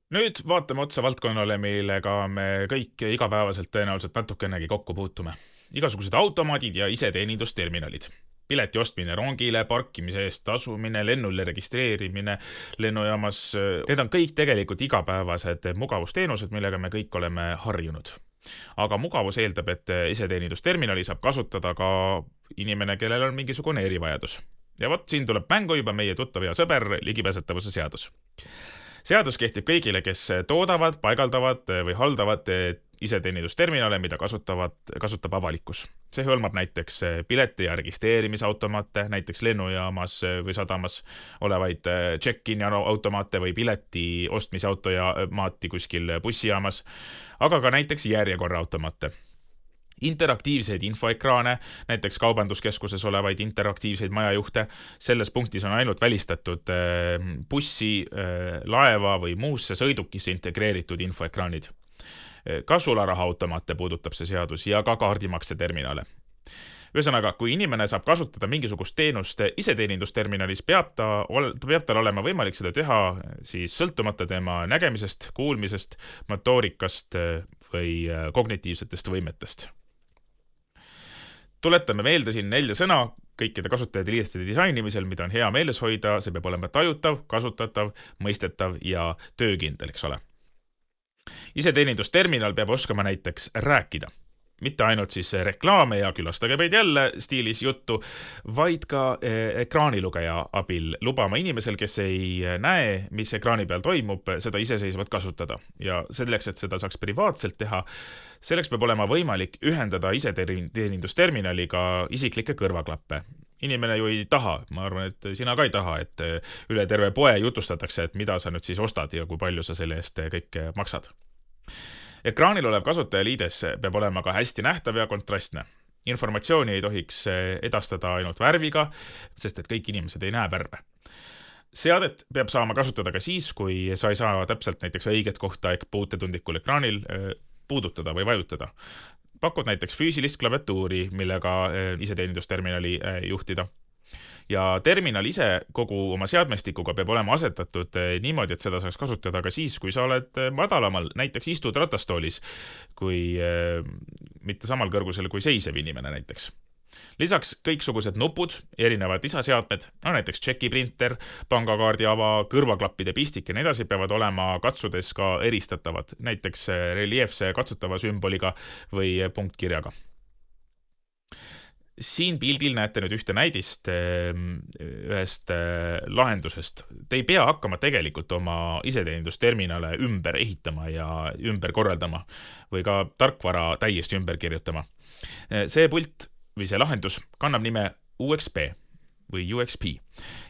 Nüüd vaatame otsa valdkonnale, millega me kõik igapäevaselt tõenäoliselt natukenegi kokku puutume. Igasugused automaadid ja iseteenindusterminalid. Pileti ostmine rongile, parkimise eest tasumine, lennule registreerimine, lennujaamas. Need on kõik tegelikult igapäevased mugavusteenused, millega me kõik oleme harjunud. Aga mugavus eeldab, et iseteenindusterminali saab kasutada ka inimene, kellel on mingisugune erivajadus. Ja vot siin tuleb mängu juba meie tuttav ja sõber ligipääsetavuse seadus. Seadus kehtib kõigile, kes toodavad, paigaldavad või haldavad iseteenindusterminale, mida kasutab avalikkus. See hõlmab näiteks pileti ja registreerimisautomaate, näiteks lennujaamas või sadamas olevaid check-in automaate või pileti ostmise automaati kuskil bussijaamas, aga ka näiteks järjekorraautomaate. Interaktiivseid infoekraane, näiteks kaubanduskeskuses olevaid interaktiivseid majajuhte. Selles punktis on ainult välistatud bussi, laeva või muusse sõidukisse integreeritud infoekraanid. Ka sularahaautomaate puudutab see seadus ja ka kaardimakseterminale. Ühesõnaga, kui inimene saab kasutada mingisugust teenust iseteenindusterminalis, peab tal olema võimalik seda teha siis sõltumata tema nägemisest, kuulmisest, motoorikast või kognitiivsetest võimetest. Tuletame meelde siin 4 sõna kõikide kasutajate liidestide disainimisel, mida on hea meeles hoida. See peab olema tajutav, kasutatav, mõistetav ja töökindel, eks ole. Iseteenindusterminal peab oskama näiteks rääkida. Mitte ainult siis reklaame ja külastage meid jälle stiilis juttu, vaid ka ekraanilugeja abil lubama inimesel, kes ei näe, mis ekraani peal toimub, seda iseseisvalt kasutada. Ja selleks, et seda saaks privaatselt teha, selleks peab olema võimalik ühendada iseteenindusterminaliga isiklikke kõrvaklappe. Inimene ju ei taha, ma arvan, et sina ka ei taha, et üle terve poe jutustatakse, et mida sa nüüd siis ostad ja kui palju sa selle eest kõik maksad. Ekraanil olev kasutajaliides peab olema ka hästi nähtav ja kontrastne. Informatsiooni ei tohiks edastada ainult värviga, sest et kõik inimesed ei näe värve. Seadet peab saama kasutada ka siis, kui sa ei saa täpselt näiteks õiget kohta ehk puutetundlikul ekraanil puudutada või vajutada. Pakud näiteks füüsilist klaviatuuri, millega iseteenindusterminali juhtida. Ja terminal ise kogu oma seadmestikuga peab olema asetatud niimoodi, et seda saaks kasutada ka siis, kui sa oled madalamal, näiteks istud ratastoolis, kui mitte samal kõrgusel kui seisev inimene näiteks. Lisaks kõiksugused nupud, erinevad lisaseadmed, näiteks tšekiprinter, pangakaardi ava, kõrvaklappide pistik ja nii edasi peavad olema katsudes ka eristatavad, näiteks reljeefse katsutava sümboliga või punktkirjaga. Siin pildil näete nüüd ühte näidist ühest lahendusest. Te ei pea hakkama tegelikult oma iseteenindusterminale ümber ehitama ja ümber korraldama või ka tarkvara täiesti ümber kirjutama. See pult või see lahendus kannab nime UXP või UXP.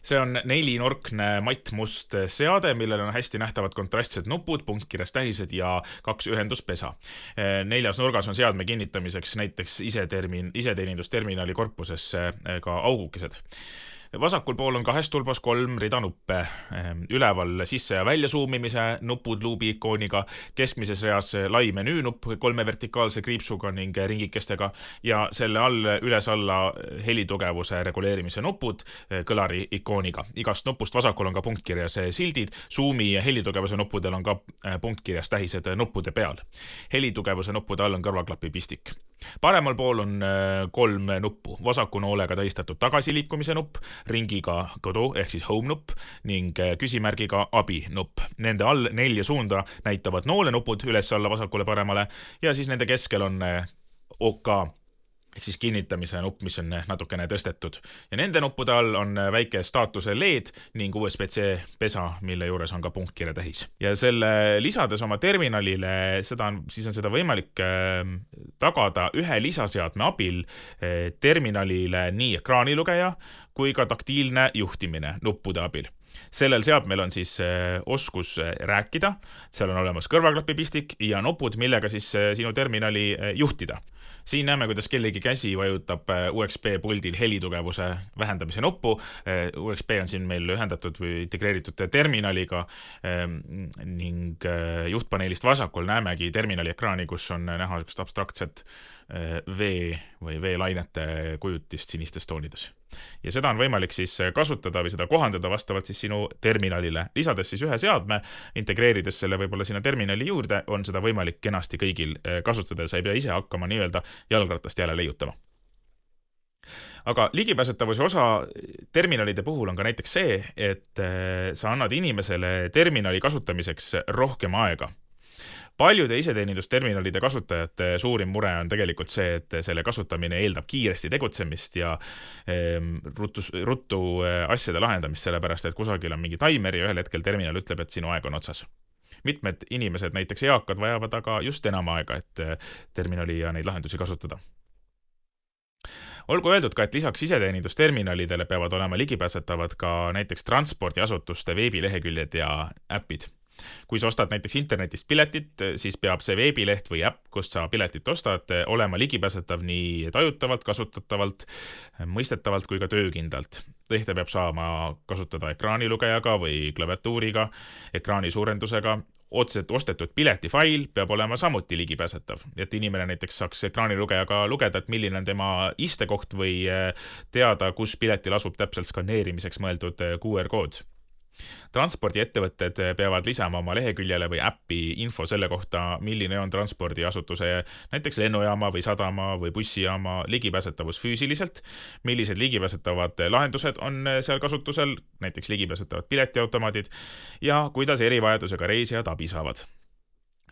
See on 4-nurkne mattmust seade, millel on hästi nähtavad kontrastsed nupud, punktkirjas tähised ja 2 ühenduspesa. 4. nurgas on seadme kinnitamiseks näiteks iseteenindusterminali korpusesse ka augukesed. Vasakul pool on 2 tulbas 3 rida nuppe, üleval sisse ja välja suumimise nupud luubi ikooniga, keskmises reas lai menüünupp 3 vertikaalse kriipsuga ning ringikestega ja selle all üles alla helitugevuse reguleerimise nupud kõlari ikooniga. Igast nupust vasakul on ka punktkirjas sildid, suumi ja helitugevuse nuppudel on ka punktkirjas tähised nuppude peal. Helitugevuse nuppude all on kõrvaklapi pistik. Paremal pool on 3 nuppu, vasaku noolega tähistatud tagasiliikumise nupp, ringiga kodu ehk siis home nupp ning küsimärgiga abi nupp. Nende all 4 suunda näitavad noolenupud üles alla vasakule paremale ja siis nende keskel on OK ehk siis kinnitamise nupp, mis on natukene tõstetud. Ja nende nuppude all on väike staatuse LED ning USB-C pesa, mille juures on ka punktkirja tähis. Ja selle lisades oma terminalile, siis on seda võimalik tagada ühe lisaseadme abil terminalile nii ekraanilugeja kui ka taktiilne juhtimine nuppude abil. Sellel seadmel on siis oskus rääkida, seal on olemas kõrvaklapipistik ja nupud, millega siis sinu terminali juhtida. Siin näeme, kuidas kellegi käsi vajutab UXP puldil helitugevuse vähendamise nuppu. UXP on siin meil ühendatud või integreeritud terminaliga ning juhtpaneelist vasakul näemegi terminali ekraani, kus on näha abstraktset V või veelainete kujutist sinistes toonides. Ja seda on võimalik siis kasutada või seda kohandada vastavalt siis sinu terminalile. Lisades siis ühe seadme, integreerides selle võib-olla sinna terminali juurde, on seda võimalik kenasti kõigil kasutada ja sa ei pea ise hakkama nii-öelda jalgratast jälle leiutama. Aga ligipääsetavuse osa terminalide puhul on ka näiteks see, et sa annad inimesele terminali kasutamiseks rohkem aega. Paljude iseteenindusterminalide kasutajate suurim mure on tegelikult see, et selle kasutamine eeldab kiiresti tegutsemist ja ruttu asjade lahendamist, sellepärast et kusagil on mingi taimer ja ühel hetkel terminal ütleb, et sinu aeg on otsas. Mitmed inimesed, näiteks eakad, vajavad aga just enam aega, et terminali ja neid lahendusi kasutada. Olgu öeldud ka, et lisaks iseteenindusterminalidele peavad olema ligipääsetavad ka näiteks transpordiasutuste veebileheküljed ja äpid. Kui sa ostad näiteks internetist piletit, siis peab see veebileht või äpp, kust sa piletit ostad, olema ligipääsetav nii tajutavalt, kasutatavalt, mõistetavalt kui ka töökindlalt. Lehte peab saama kasutada ekraanilugejaga või klaviatuuriga, ekraani suurendusega. Otseselt ostetud piletifail peab olema samuti ligipääsetav, et inimene näiteks saaks ekraanilugejaga lugeda, et milline on tema istekoht või teada, kus piletil asub täpselt skaneerimiseks mõeldud QR-kood. Transpordiettevõtted peavad lisama oma leheküljele või äppi info selle kohta, milline on transpordiasutuse näiteks lennujaama või sadama või bussijaama ligipääsetavus füüsiliselt, millised ligipääsetavad lahendused on seal kasutusel, näiteks ligipääsetavad piletiautomaadid ja kuidas erivajadusega reisijad abi saavad.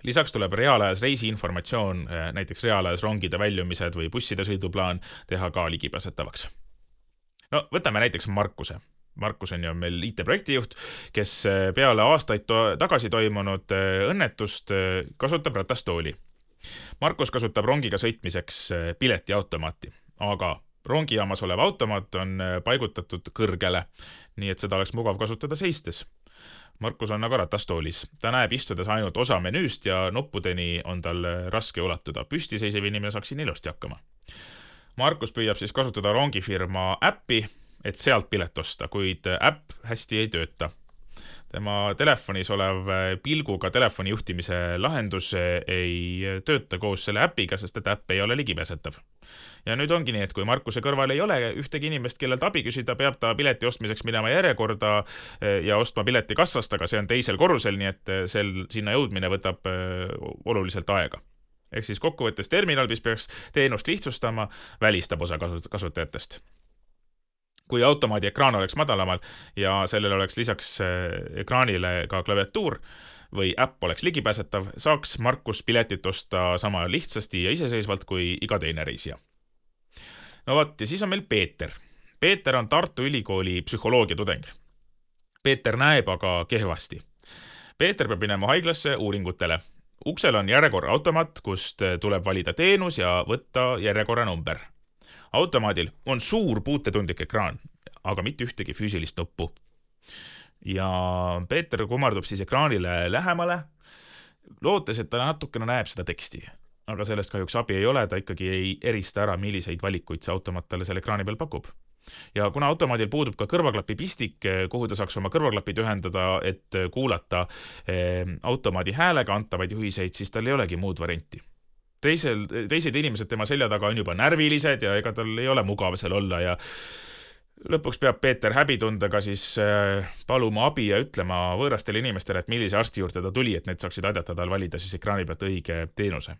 Lisaks tuleb reaalajas reisiinformatsioon, näiteks reaalajas rongide väljumised või busside sõiduplaan teha ka ligipääsetavaks. No, võtame näiteks Markuse. Markus on ju meil IT-projektijuht, kes peale aastaid tagasi toimunud õnnetust kasutab ratastooli. Markus kasutab rongiga sõitmiseks piletiautomaati, aga rongijaamas olev automaat on paigutatud kõrgele, nii et seda oleks mugav kasutada seistes. Markus on aga ratastoolis. Ta näeb istudes ainult osa menüüst ja nuppudeni on tal raske ulatuda. Püstiseisev inimene saaks siin ilusti hakkama. Markus püüab siis kasutada rongifirma äppi, et sealt pilet osta, kuid äpp hästi ei tööta. Tema telefonis olev pilguga telefoni juhtimise lahendus ei tööta koos selle äpiga, sest et äpp ei ole ligipääsetav. Ja nüüd ongi nii, et kui Markuse kõrval ei ole ühtegi inimest, kellelt abi küsida, peab ta pileti ostmiseks minema järjekorda ja ostma pileti kassast, aga see on teisel korrusel, nii et sinna jõudmine võtab oluliselt aega. Ehk siis kokkuvõttes terminal, mis peaks teenust lihtsustama, välistab osa kasutajatest. Kui automaadi ekraan oleks madalamal ja sellel oleks lisaks ekraanile ka klaviatuur või äpp oleks ligipääsetav, saaks Markus piletit osta sama lihtsasti ja iseseisvalt kui iga teine reisija. No vot, ja siis on meil Peeter. Peeter on Tartu Ülikooli psühholoogia tudeng. Peeter näeb aga kehvasti. Peeter peab minema haiglasse uuringutele. Uksel on järjekorra automaat, kust tuleb valida teenus ja võtta järjekorra number. Automaadil on suur puutetundlik ekraan, aga mitte ühtegi füüsilist nuppu. Ja Peeter kummardub siis ekraanile lähemale, lootes, et ta natukene näeb seda teksti. Aga sellest kahjuks abi ei ole, ta ikkagi ei erista ära, milliseid valikuid see automaat talle selle ekraani peal pakub. Ja kuna automaadil puudub ka kõrvaklapi pistik, kuhu ta saaks oma kõrvaklapid ühendada, et kuulata automaadi häälega antavaid juhiseid, siis tal ei olegi muud varianti. Teised inimesed tema selja taga on juba närvilised ja ega tal ei ole mugav seal olla ja lõpuks peab Peeter häbitundega siis paluma abi ja ütlema võõrastele inimestele, et millise arsti juurde ta tuli, et need saaksid aidata tal valida siis ekraani pealt õige teenuse.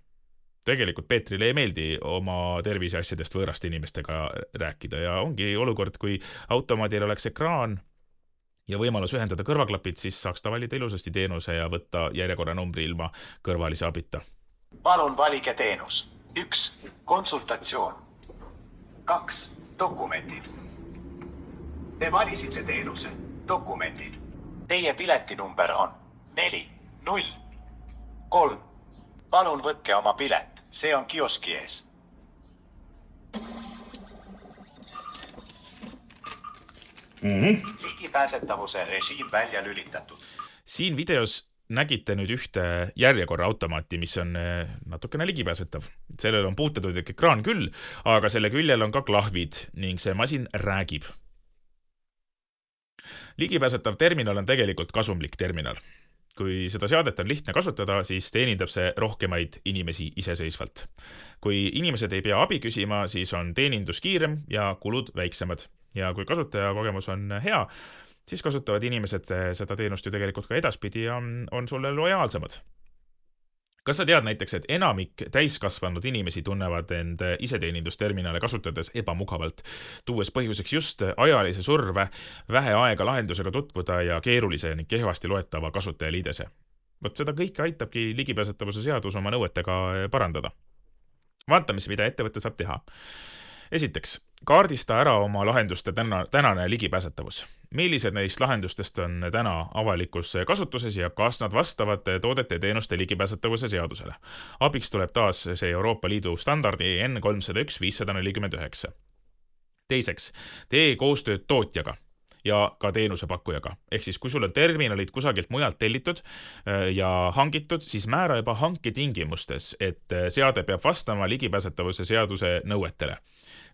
Tegelikult Peetrile ei meeldi oma terviseasjadest võõraste inimestega rääkida ja ongi olukord, kui automaadil oleks ekraan ja võimalus ühendada kõrvaklapid, siis saaks ta valida ilusasti teenuse ja võtta järjekorra numbri ilma kõrvalise abita. Palun valige teenus. 1. Konsultatsioon. 2. Dokumendid. Te valisite teenuse. Dokumendid. Teie piletinumber on 4, 0, 3. Palun võtke oma pilet. See on kioski ees. Ligipääsetavuse režiim välja lülitatud. Siin videos nägite nüüd ühte järjekorra automaati, mis on natukene ligipääsetav. Sellel on puutetundlik ekraan küll, aga selle küljel on ka klahvid ning see masin räägib. Ligipääsetav terminal on tegelikult kasumlik terminal. Kui seda seadet on lihtne kasutada, siis teenindab see rohkemaid inimesi iseseisvalt. Kui inimesed ei pea abi küsima, siis on teenindus kiirem ja kulud väiksemad. Ja kui kasutajakogemus on hea, siis kasutavad inimesed seda teenust ju tegelikult ka edaspidi ja on sulle lojaalsemad. Kas sa tead näiteks, et enamik täiskasvanud inimesi tunnevad end iseteenindusterminale kasutades ebamugavalt, tuues põhjuseks just ajalise surve, vähe aega lahendusega tutvuda ja keerulise ning kehvasti loetava kasutajaliidese? Vot seda kõike aitabki ligipääsetavuse seadus oma nõuetega parandada. Vaatame, mida ettevõte saab teha. Esiteks, kaardista ära oma lahenduste tänane ligipääsetavus. Millised neist lahendustest on täna avalikus kasutuses ja kas nad vastavad toodete ja teenuste ligipääsetavuse seadusele? Abiks tuleb taas see Euroopa Liidu standardi N301-549. Teiseks, tee koostööd tootjaga ja ka teenusepakkujaga. Ehk siis, kui sul on terminalid kusagilt mujalt tellitud ja hangitud, siis määra juba hanke tingimustes, et seade peab vastama ligipääsetavuse seaduse nõuetele.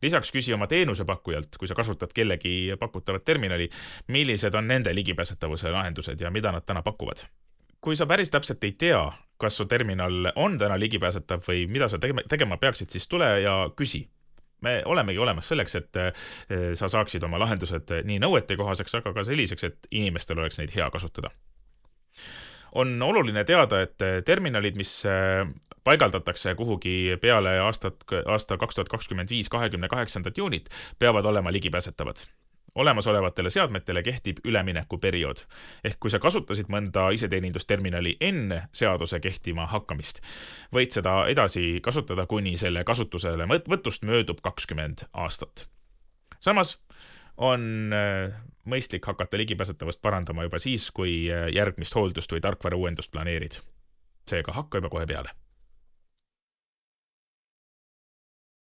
Lisaks küsi oma teenusepakkujalt, kui sa kasutad kellegi pakutavat terminali, millised on nende ligipääsetavuse lahendused ja mida nad täna pakuvad. Kui sa päris täpselt ei tea, kas su terminal on täna ligipääsetav või mida sa tegema peaksid, siis tule ja küsi. Me olemegi olemas selleks, et sa saaksid oma lahendused nii nõuete kohaseks, aga ka selliseks, et inimestel oleks neid hea kasutada. On oluline teada, et terminalid, mis paigaldatakse kuhugi peale aasta 2025 28. juunit, peavad olema ligipääsetavad. Olemasolevatele seadmetele kehtib üleminekuperiood. Ehk kui sa kasutasid mõnda iseteenindusterminali enne seaduse kehtima hakkamist, võid seda edasi kasutada, kuni selle kasutusele võtust möödub 20 aastat. Samas on mõistlik hakata ligipääsetavust parandama juba siis, kui järgmist hooldust või tarkvara uuendust planeerid. Seega hakka juba kohe peale.